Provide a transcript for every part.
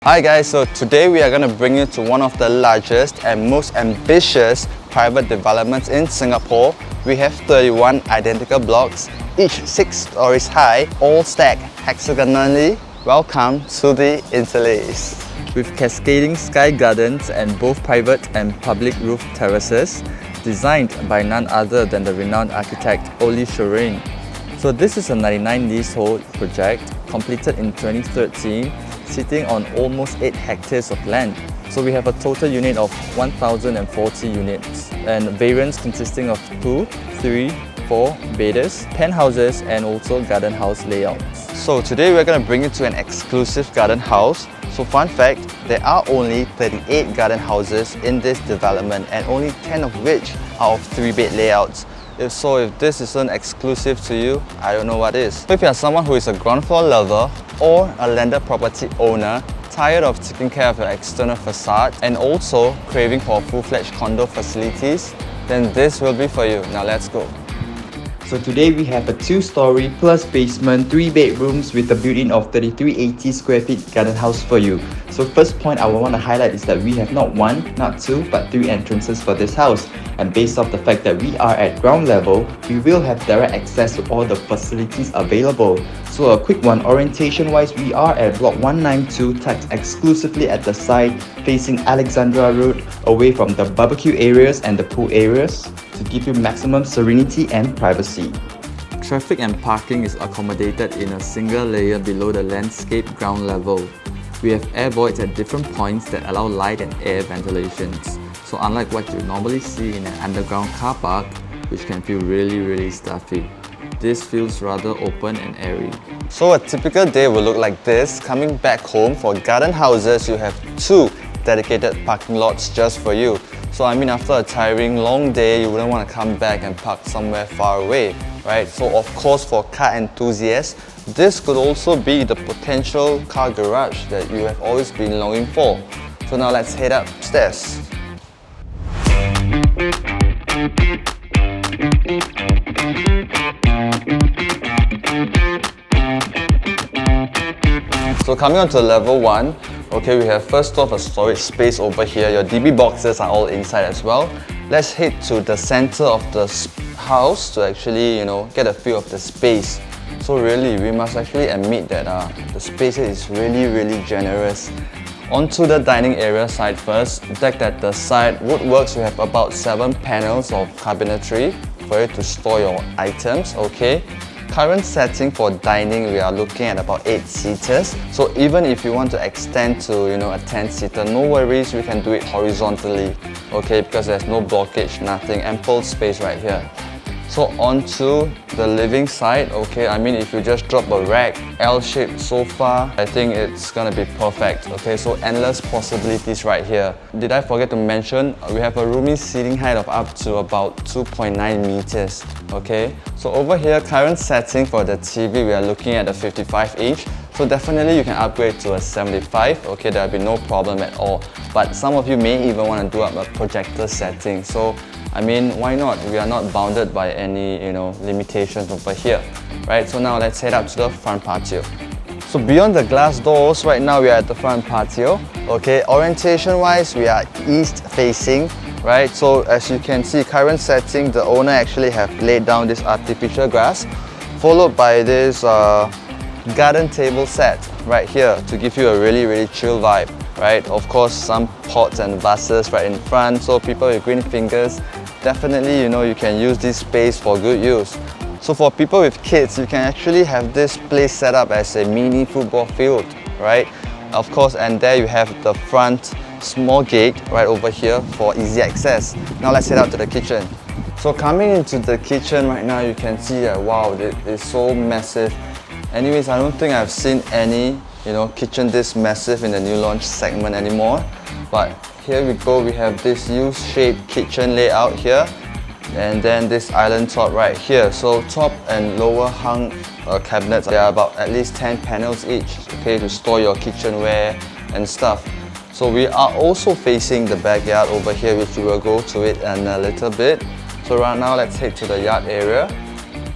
Hi guys, so today we are going to bring you to one of the largest and most ambitious private developments in Singapore. We have 31 identical blocks, each 6 stories high, all stacked hexagonally. Welcome to the Interlace. With cascading sky gardens and both private and public roof terraces, designed by none other than the renowned architect Oli Shireen. So this is a 99 leasehold project completed in 2013, sitting on almost 8 hectares of land. So we have a total unit of 1,040 units and variants consisting of 2, 3, 4 bedders, penthouses and also garden house layouts. So today we're going to bring you to an exclusive garden house. So fun fact, there are only 38 garden houses in this development and only 10 of which are of 3-bed layouts. If this isn't exclusive to you, I don't know what is. If you are someone who is a ground floor lover or a landed property owner, tired of taking care of your external facade and also craving for full-fledged condo facilities, then this will be for you. Now let's go. So today we have a 2-story plus basement, 3 bedrooms with a built-in of 3380 square feet garden house for you. So first point I want to highlight is that we have not 1, not 2, but 3 entrances for this house. And based off the fact that we are at ground level, we will have direct access to all the facilities available. So a quick one, orientation wise, we are at block 192, tucked exclusively at the side, facing Alexandra Road, away from the barbecue areas and the pool areas, to give you maximum serenity and privacy. Traffic and parking is accommodated in a single layer below the landscape ground level. We have air voids at different points that allow light and air ventilations. So unlike what you normally see in an underground car park, which can feel really stuffy, this feels rather open and airy. So a typical day will look like this. Coming back home, for garden houses, you have 2 dedicated parking lots just for you. So I mean, after a tiring long day, you wouldn't want to come back and park somewhere far away, right? So of course, for car enthusiasts, this could also be the potential car garage that you have always been longing for. So now let's head upstairs. So coming on to level 1, okay, we have first off a storage space over here. Your DB boxes are all inside as well. Let's head to the center of the house to actually, get a feel of the space. So really, we must actually admit that the space is really generous. Onto the dining area side first. Decked at the side, woodworks, we have about 7 panels of cabinetry for you to store your items, okay? Current setting for dining, we are looking at about 8 seaters. So even if you want to extend to, a 10-seater, no worries, we can do it horizontally, okay? Because there's no blockage, nothing, ample space right here. So onto the living side, okay, I mean if you just drop a rack, L-shaped sofa, I think it's gonna be perfect, okay? So endless possibilities right here. Did I forget to mention, we have a roomy ceiling height of up to about 2.9 meters, okay? So over here, current setting for the TV, we are looking at a 55-inch. So definitely you can upgrade to a 75, okay, there'll be no problem at all. But some of you may even want to do up a projector setting. So I mean, why not? We are not bounded by any, limitations over here, right? So now let's head up to the front patio. So beyond the glass doors, right now we are at the front patio, okay? Orientation-wise, we are east-facing, right? So as you can see, current setting, the owner actually have laid down this artificial grass, followed by this garden table set right here to give you a really chill vibe, right? Of course, some pots and vases right in front, so people with green fingers, definitely, you can use this space for good use. So for people with kids, you can actually have this place set up as a mini football field, right? Of course, and there you have the front small gate right over here for easy access. Now let's head out to the kitchen. So coming into the kitchen right now, you can see that, wow, it is so massive. Anyways, I don't think I've seen any, kitchen this massive in the new launch segment anymore. But here we go, we have this U-shaped kitchen layout here, and then this island top right here. So top and lower hung cabinets, there are about at least 10 panels each, okay, to store your kitchenware and stuff. So we are also facing the backyard over here, which we will go to it in a little bit. So right now, let's head to the yard area.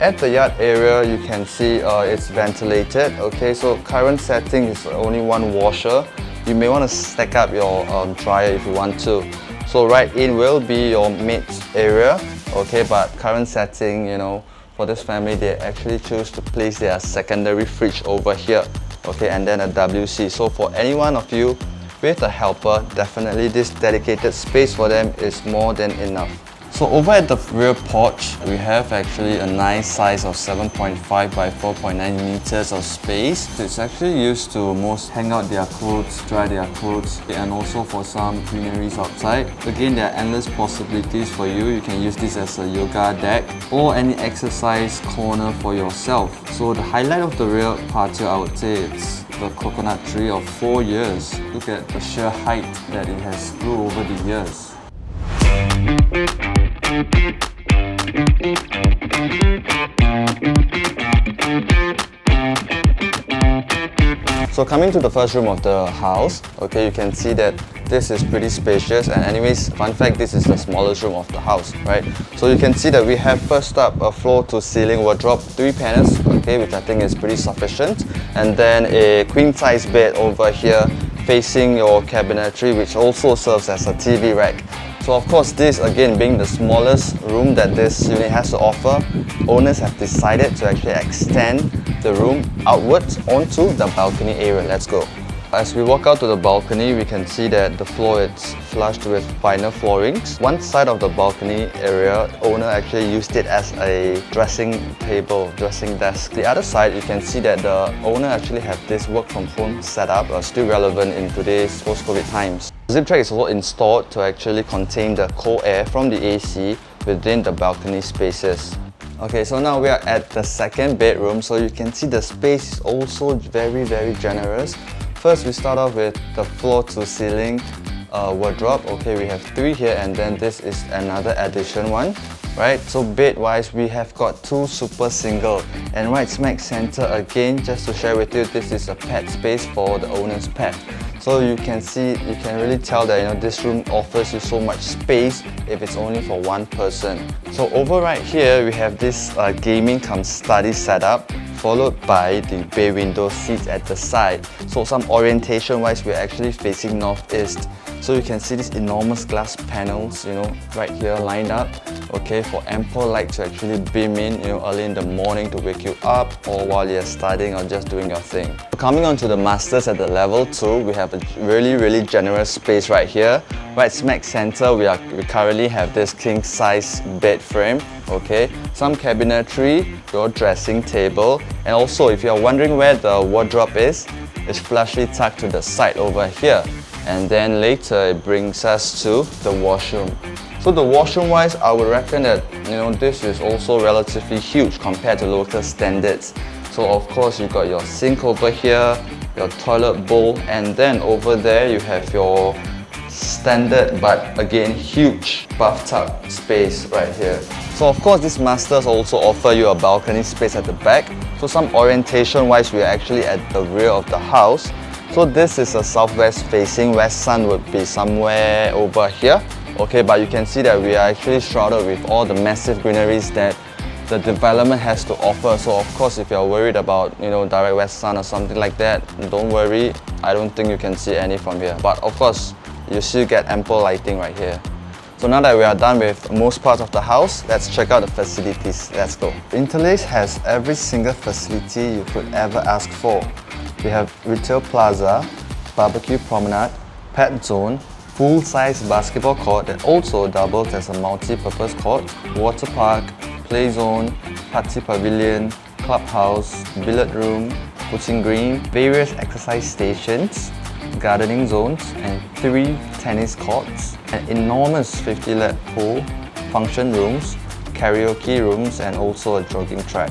At the yard area, you can see it's ventilated. Okay, so current setting is only 1 washer, you may want to stack up your dryer if you want to. So right in will be your maid's area, okay, but current setting, you know, for this family, they actually choose to place their secondary fridge over here, okay, and then a WC. So for any one of you with a helper, definitely this dedicated space for them is more than enough. So over at the rear porch, we have actually a nice size of 7.5 by 4.9 meters of space. It's actually used to most hang out their clothes, dry their clothes, and also for some greeneries outside. Again, there are endless possibilities for you. You can use this as a yoga deck or any exercise corner for yourself. So the highlight of the rear patio, I would say it's the coconut tree of 4 years. Look at the sheer height that it has grew over the years. So coming to the first room of the house, okay, you can see that this is pretty spacious, and anyways, fun fact, this is the smallest room of the house, right? So you can see that we have first up a floor to ceiling wardrobe, 3 panels, okay, which I think is pretty sufficient, and then a queen size bed over here facing your cabinetry, which also serves as a TV rack. So of course, this again being the smallest room that this unit has to offer, owners have decided to actually extend the room outwards onto the balcony area. Let's go. As we walk out to the balcony, we can see that the floor is flushed with vinyl floorings. One side of the balcony area, owner actually used it as a dressing table, dressing desk. The other side, you can see that the owner actually have this work from home setup, still relevant in today's post-COVID times. Zip track is also installed to actually contain the cold air from the AC within the balcony spaces. Okay, so now we are at the second bedroom, so you can see the space is also very generous. First, we start off with the floor to ceiling wardrobe. Okay, we have 3 here, and then this is another addition one, right? So bed wise, we have got 2 super single, and right smack center again, just to share with you, this is a pet space for the owner's pet. So you can see, you can really tell that, you know, this room offers you so much space if it's only for one person. So over right here, we have this gaming cum study setup, followed by the bay window seats at the side. So some orientation wise, we're actually facing northeast. So you can see these enormous glass panels, you know, right here lined up, okay, for ample light to actually beam in, you know, early in the morning to wake you up, or while you're studying or just doing your thing. Coming on to the masters at the level 2, we have a really generous space right here. Right smack center, we currently have this king size bed frame, okay, some cabinetry, your dressing table, and also if you're wondering where the wardrobe is, it's flushly tucked to the side over here. And then later it brings us to the washroom. So the washroom wise, I would reckon that, you know, this is also relatively huge compared to local standards. So of course you got your sink over here, your toilet bowl, and then over there you have your standard but again huge bathtub space right here. So of course these masters also offer you a balcony space at the back. So some orientation wise, we are actually at the rear of the house. So this is a southwest facing, west sun would be somewhere over here. Okay, but you can see that we are actually shrouded with all the massive greeneries that the development has to offer. So of course, if you're worried about, you know, direct west sun or something like that, don't worry. I don't think you can see any from here. But of course, you still get ample lighting right here. So now that we are done with most parts of the house, let's check out the facilities. Let's go. Interlace has every single facility you could ever ask for. We have retail plaza, barbecue promenade, pet zone, full-size basketball court that also doubles as a multi-purpose court, water park, play zone, party pavilion, clubhouse, billiard room, putting green, various exercise stations, gardening zones, and 3 tennis courts, an enormous 50-led pool, function rooms, karaoke rooms, and also a jogging track.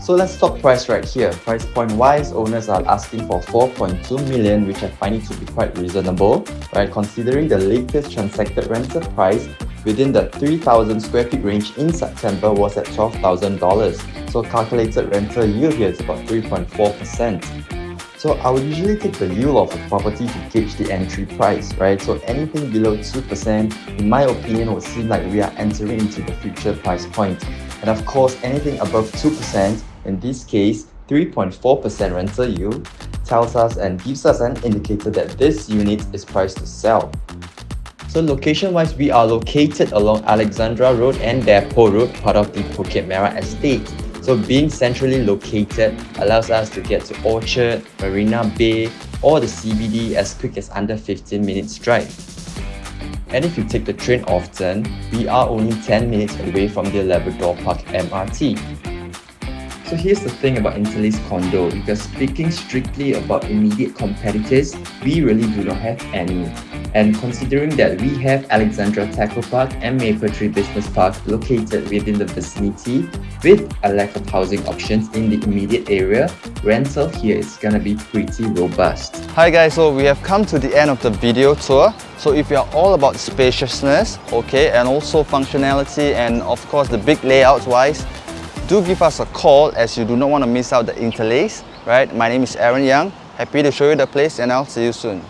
So let's talk price right here. Price point wise, owners are asking for 4.2 million, which I find it to be quite reasonable, right? Considering the latest transacted rental price within the 3,000 square feet range in September was at $12,000. So calculated rental yield here is about 3.4%. So I would usually take the yield of a property to gauge the entry price, right? So anything below 2%, in my opinion, would seem like we are entering into the future price point. And of course, anything above 2%, in this case, 3.4% rental yield, tells us and gives us an indicator that this unit is priced to sell. So location-wise, we are located along Alexandra Road and Depot Road, part of the Bukit Merah estate. So being centrally located allows us to get to Orchard, Marina Bay or the CBD as quick as under 15 minutes drive. And if you take the train often, we are only 10 minutes away from the Labrador Park MRT. So here's the thing about Interlace Condo, because speaking strictly about immediate competitors, we really do not have any. And considering that we have Alexandra Tackle Park and Maple Tree Business Park located within the vicinity with a lack of housing options in the immediate area, rental here is gonna be pretty robust. Hi guys, so we have come to the end of the video tour. So if you're all about spaciousness, okay, and also functionality and of course the big layouts wise, do give us a call as you do not want to miss out the Interlace, right? My name is Aaron Young. Happy to show you the place and I'll see you soon.